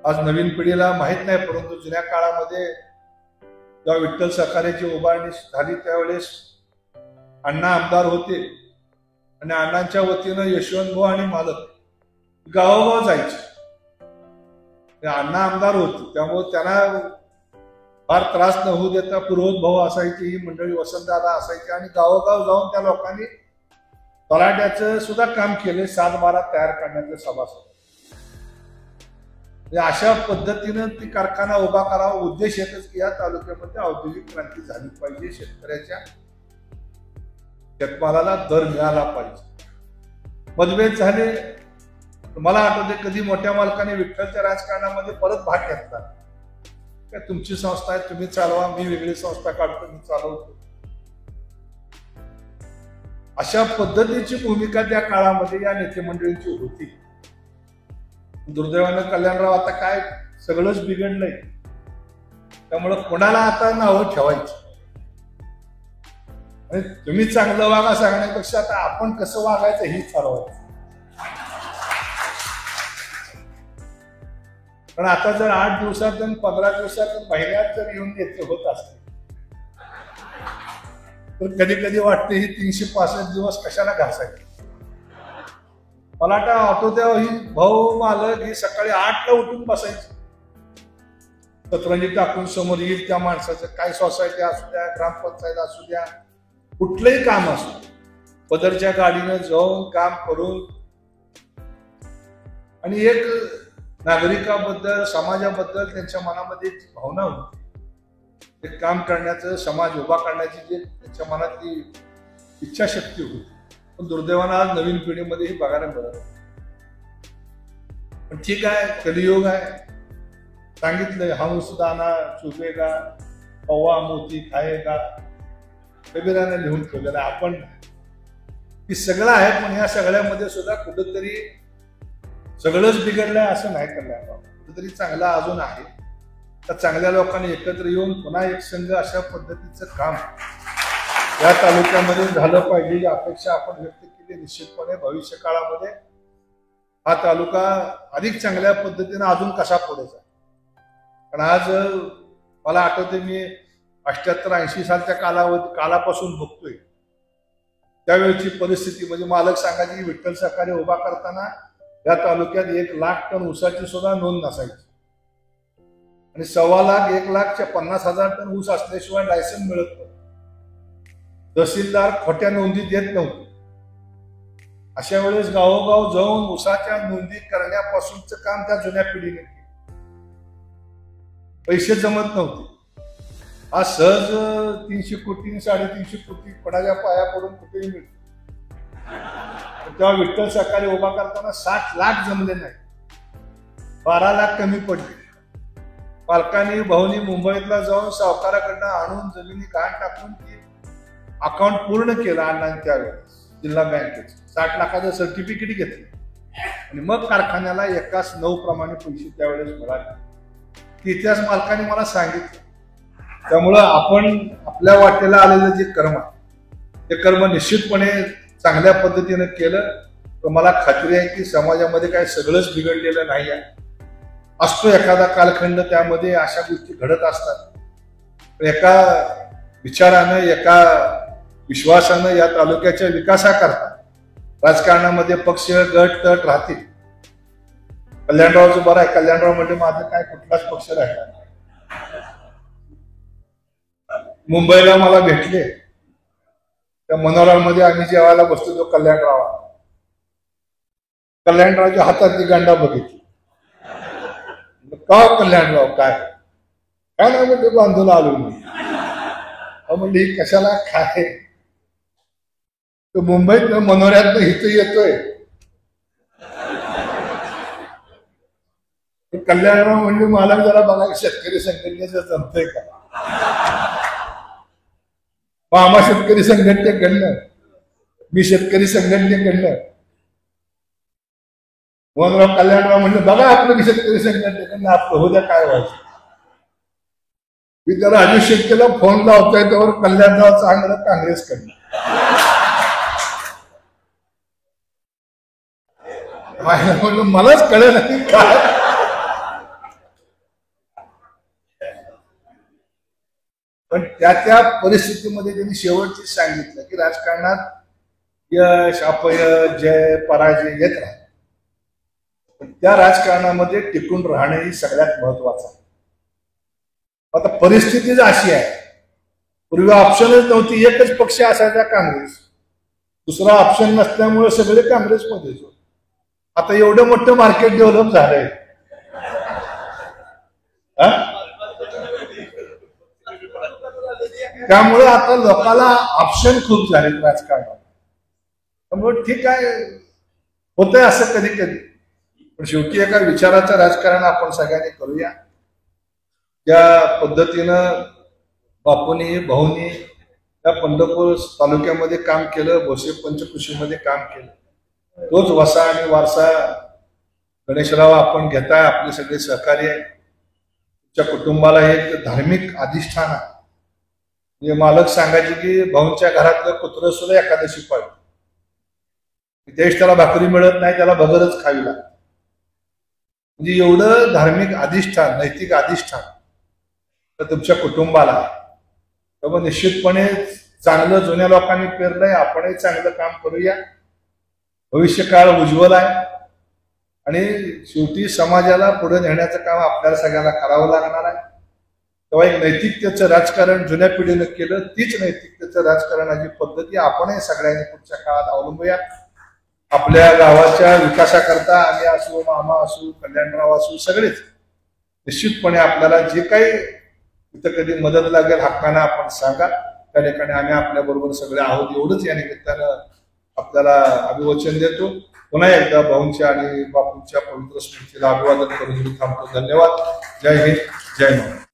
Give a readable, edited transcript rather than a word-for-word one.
आज नवीन पिढीला माहित नाही, परंतु जुन्या काळामध्ये जेव्हा विठ्ठल सहकार्याची उभारणी झाली त्यावेळेस अण्णा आमदार होते आणि अण्णांच्या वतीनं यशवंत भाऊ आणि मालक गावोगाव जायचे. अण्णा आमदार होते त्यामुळे त्यांना फार त्रास न होऊ देता पुरोहित भाऊ असायची, ही मंडळी वसंतदादा असायची आणि गावोगाव जाऊन त्या लोकांनी तलाट्याचं सुद्धा काम केले, 7-12 तयार करण्याचं सभासद. अशा पद्धतीनं ती कारखाना उभा करावा. उद्देश एकच की या तालुक्यामध्ये औद्योगिक क्रांती झाली पाहिजे, शेतकऱ्याच्या शेतमालाला दर मिळाला पाहिजे. मतभेद झाले. मला आठवते कधी मोठ्या मालकाने विठ्ठलच्या राजकारणामध्ये परत भाग घेतला. काय तुमची संस्था आहे, तुम्ही चालवा, मी वेगळी संस्था काढतो, मी चालवतो. अशा पद्धतीची भूमिका त्या काळामध्ये या नेते मंडळींची होती. दुर्दैवानं कल्याणराव आता काय सगळंच बिघडलंय, त्यामुळं कोणाला आता नावं ठेवायची आणि तुम्ही चांगलं वागा सांगण्यापेक्षा आता आपण कसं वागायचं हे ठरवायचं. पण आता जर 8 दिवसातून 15 दिवसातून महिन्यात जर येऊन येते होत असते तर कधी कधी वाटते ही 365 दिवस कशाला घासायचे. मला आठवत्या ही भाऊ मालक ही सकाळी 8ला उठून बसायची, सतरंजी टाकून समोर येईल त्या माणसाचं, काय सोसायटी असू द्या, ग्रामपंचायत असू द्या, कुठलंही काम असू, पदरच्या गाडीनं जाऊन काम करून आणि एक नागरिकाबद्दल समाजाबद्दल त्यांच्या मनामध्ये एक भावना होती, ते काम करण्याचं, समाज उभा करण्याची जे त्यांच्या मनातली इच्छाशक्ती होती. पण दुर्दैवानं आज नवीन पिढीमध्ये ही बघायला मिळत. पण ठीक आहे, कलियुग आहे. सांगितलंय हंस दाना चुभेगा, कौवा मोती खाएगा, कबीराने लिहून ठेवलेलं. आपण ही सगळं आहे, पण या सगळ्यामध्ये सुद्धा कुठंतरी सगळंच बिघडलंय असं नाही कल्याणराव. कुठेतरी चांगला अजून आहे. त्या चांगल्या लोकांनी एकत्र येऊन पुन्हा एक संघ अशा पद्धतीचं काम या तालुक्यामध्ये झालं पाहिजे ही अपेक्षा आपण व्यक्त केली. निश्चितपणे भविष्य काळामध्ये हा तालुका अधिक चांगल्या पद्धतीने अजून कसा पुढे जाईल. पण आज मला आठवते मी 78-80 सालच्या कालापासून बघतोय त्यावेळची परिस्थिती. म्हणजे मालक सांगायची विठ्ठल सहकारी उभा करताना या तालुक्यात 1 लाख टन ऊसाची सुद्धा नोंद नसायची आणि 1.25 लाख 1,50,000 टन ऊस असल्याशिवाय लायसन मिळत नव्हतं. तहसीलदार खोट्या नोंदी देत नव्हते. अशा वेळेस गावोगाव जाऊन ऊसाच्या नोंदी करण्यापासूनच काम त्या जुन्या पिढीने केलं. पैसे जमत नव्हते. आज सहज 300 कोटी 350 कोटी कोणाच्या पाया पडून कुठेही मिळते. तेव्हा विठ्ठल सहकारी उभा करताना 60 लाख जमले नाही, 12 लाख कमी पडले. पालकांनी भाऊनी मुंबईतला जाऊन सावकाराकडनं आणून जमिनी घाण टाकून ती अकाउंट पूर्ण केलं अण्णांनी त्यावेळेस जिल्हा बँकेचं. 60 लाखाचं सर्टिफिकेट घेतलं आणि मग कारखान्याला 1/9 प्रमाणे पैसे त्यावेळेस मिळाले. इतिहास मालकाने मला सांगितलं. त्यामुळं आपण आपल्या वाटेला आलेलं जे कर्म आहे ते कर्म निश्चितपणे चांगल्या पद्धतीने केलं तर मला खात्री आहे की समाजामध्ये काय सगळंच बिघडलेलं नाही आहे. असतो एखादा कालखंड, त्यामध्ये अशा गोष्टी घडत असतात. पण एका विचारानं, एका विश्वासानं या तालुक्याच्या विकासाकरता राजकारणामध्ये पक्ष गट तट राहतील. कल्याणरावचं बरं आहे, कल्याणराव म्हणजे माझं काय कुठलाच पक्ष राहिला. मुंबईला मला भेटले त्या मनोरामध्ये आम्ही जेवायला बसतो तो कल्याणरावच्या हातातली गांडा बघितली. का कल्याणराव काय काय नाही म्हणजे बांधून आलो मी. म्हणजे कशाला काय तो मुंबईत मनोऱ्यात इथं येतोय. कल्याणराव म्हणजे मला जरा बघा शेतकरी संघटनेचं जमतंय का. आम्हा शेतकरी संघटनेकडनं, मी शेतकरी संघटनेकडनं, मनोहरराव कल्याणराव म्हणजे बघा आपलं शेतकरी संघटनेकडनं आपलं होत्या काय व्हायचं. मी त्याला अजिशक्तीला फोन लावतोय त्यावर कल्याणराव चांगलं काँग्रेसकडनं. म्हणून मलाच कळलं नाही काय पण त्या परिस्थितीमध्ये त्यांनी शेवटची सांगितलं की राजकारणात यश अपयश जय पराजय येत राहत, पण त्या राजकारणामध्ये टिकून राहणे ही सगळ्यात महत्वाचं आहे. आता परिस्थितीच अशी आहे, पूर्वी ऑप्शनच नव्हती, एकच पक्ष असायचा काँग्रेस, दुसरा ऑप्शन नसल्यामुळे सगळे काँग्रेसमध्येच होते. आता एवढं मोठं मार्केट डेव्हलप झालंय, त्यामुळे आता लोकांना ऑप्शन खूप झाले राजकारणात. त्यामुळे ठीक आहे, होतंय असं कधी कधी, पण शेवटी एका विचाराचं राजकारण आपण सगळ्यांनी करूया. ज्या पद्धतीनं बापूंनी भाऊनी त्या पंढरपूर तालुक्यामध्ये काम केलं, भोसे पंचकृषीमध्ये काम केलं, तोच वसा आणि वारसा गणेशराव आपण घेताय. आपले सगळे सहकारी आहे. तुमच्या कुटुंबाला एक धार्मिक अधिष्ठान आहे. म्हणजे मालक सांगायचे की भाऊंच्या घरातलं कुत्रं सुद्धा एकादशी पाळतं, त्यावेळेस त्याला भाकरी मिळत नाही, त्याला भगरच खावी लागते. म्हणजे एवढं धार्मिक अधिष्ठान, नैतिक अधिष्ठान तर तुमच्या कुटुंबाला आहे. त्यामुळे निश्चितपणे चांगलं जुन्या लोकांनी पेरलंय, आपणही चांगलं काम करूया. भविष्य काळ उज्ज्वल आहे आणि शेवटी समाजाला पुढे नेण्याचं काम आपल्याला सगळ्यांना करावं लागणार आहे. तेव्हा एक नैतिकतेचं राजकारण जुन्या पिढीनं केलं, तीच नैतिकतेचं राजकारणाची पद्धती आपणही सगळ्यांनी पुढच्या काळात अवलंबूया. आपल्या गावाच्या विकासाकरता आम्ही असू, मामा असू, कल्याणराव असू, सगळेच निश्चितपणे आपल्याला जे काही इथं कधी मदत लागेल हक्कानं आपण सांगा. त्या ठिकाणी आम्ही आपल्या बरोबर सगळे आहोत, एवढंच या निमित्तानं आपल्याला अभिवचन देतो. पुन्हा एकदा भाऊंच्या आणि बापूंच्या पवित्र स्मृतीला अभिवादन करून मी थांबतो. धन्यवाद. जय हिंद, जय महाराष्ट्र.